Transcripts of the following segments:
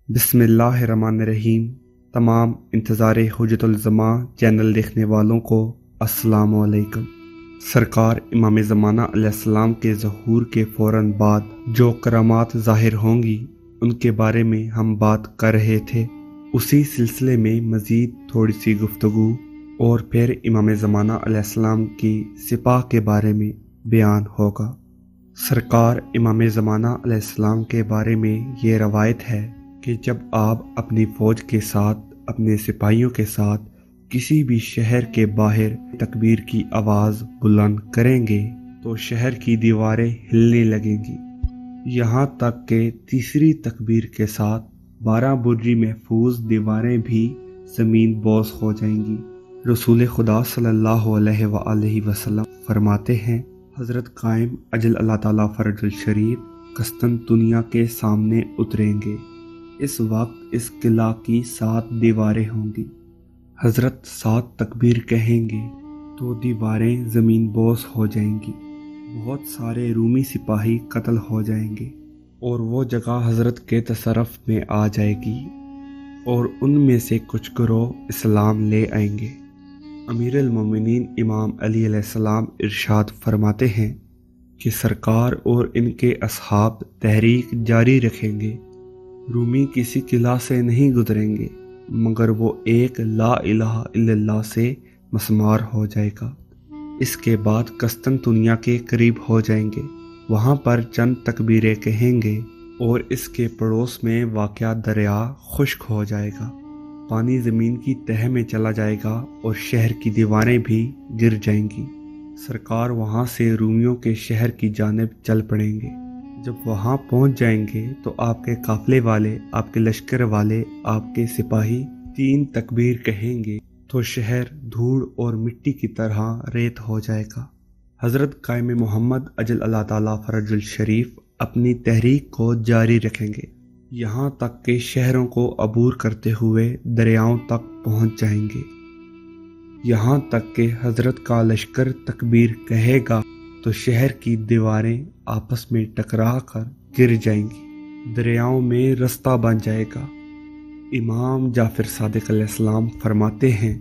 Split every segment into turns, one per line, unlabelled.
बिस्मिल्लाहिर्रहमानिर्रहीम। तमाम इंतज़ार हुज्जतुल ज़मा चैनल देखने वालों को अस्सलामु अलैकुम। सरकार इमाम ज़माना अलैहिस्सलाम के ज़हूर के फ़ौरन बाद जो करामात ज़ाहिर होंगी उनके बारे में हम बात कर रहे थे। उसी सिलसिले में मज़ीद थोड़ी सी गुफ्तगू और फिर इमाम ज़माना अलैहिस्सलाम की सिपा के बारे में बयान होगा। सरकार इमाम ज़माना अलैहिस्सलाम के बारे में ये रवायत है कि जब आप अपनी फ़ौज के साथ, अपने सिपाहियों के साथ किसी भी शहर के बाहर तकबीर की आवाज़ बुलंद करेंगे तो शहर की दीवारें हिलने लगेंगी। यहाँ तक कि तीसरी तकबीर के साथ 12 बुर्जी महफूज दीवारें भी ज़मीन बोस हो जाएंगी। रसूल खुदा सल्लल्लाहु अलैहि वसल्लम फरमाते हैं, हज़रत कायम अजल अल्लाह ताला फ़रजुल शरीफ कस्तंतुनिया के सामने उतरेंगे। इस वक्त इस किला की 7 दीवारें होंगी। हजरत 7 तकबीर कहेंगे तो दीवारें ज़मीन बोस हो जाएंगी। बहुत सारे रूमी सिपाही कत्ल हो जाएंगे और वो जगह हजरत के तसरफ में आ जाएगी और उनमें से कुछ गिरोह इस्लाम ले आएंगे। अमीरुल मोमिनीन इमाम अली अलैहिस्सलाम इरशाद फरमाते हैं कि सरकार और इनके असहाब तहरीक जारी रखेंगे। रूमी किसी किला से नहीं गुजरेंगे मगर वो एक ला इलाहा इल्लल्लाह से मसमार हो जाएगा। इसके बाद कस्तंतुनिया के करीब हो जाएंगे। वहाँ पर चंद तकबीरें कहेंगे और इसके पड़ोस में वाक़या दरिया खुश्क हो जाएगा। पानी ज़मीन की तह में चला जाएगा और शहर की दीवारें भी गिर जाएंगी। सरकार वहाँ से रूमियों के शहर की जानिब चल पड़ेंगे। जब वहाँ पहुँच जाएंगे तो आपके काफले वाले, आपके लश्कर वाले, आपके सिपाही 3 तकबीर कहेंगे तो शहर धूड़ और मिट्टी की तरह रेत हो जाएगा। हज़रत कायम मोहम्मद अजल अल्लाह ताला फ़रजुल शरीफ अपनी तहरीक को जारी रखेंगे, यहाँ तक कि शहरों को अबूर करते हुए दरियाओं तक पहुँच जाएंगे। यहाँ तक कि हज़रत का लश्कर तकबीर कहेगा तो शहर की दीवारें आपस में टकरा कर गिर जाएंगी, दरियाओं में रास्ता बन जाएगा। इमाम जाफर सादिक अलैहिस्सलाम फरमाते हैं,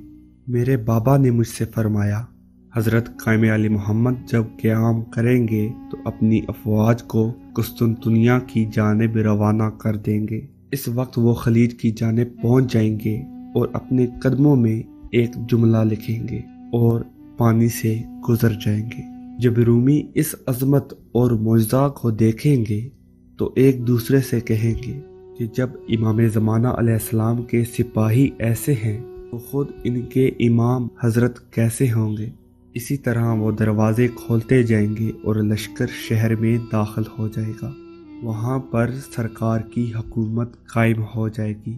मेरे बाबा ने मुझसे फरमाया, हज़रत कायम अली मोहम्मद जब क़याम करेंगे तो अपनी अफवाज को कुस्तुनतुनिया की जानिब रवाना कर देंगे। इस वक्त वो खलीज की जानिब पहुँच जाएंगे और अपने कदमों में एक जुमला लिखेंगे और पानी से गुजर जाएंगे। जब रूमी इस अजमत और मौजज़ा को देखेंगे तो एक दूसरे से कहेंगे कि जब इमाम ज़माना अलैहिस्सलाम के सिपाही ऐसे हैं तो खुद इनके इमाम हज़रत कैसे होंगे। इसी तरह वो दरवाज़े खोलते जाएंगे और लश्कर शहर में दाखिल हो जाएगा। वहाँ पर सरकार की हुकूमत कायम हो जाएगी।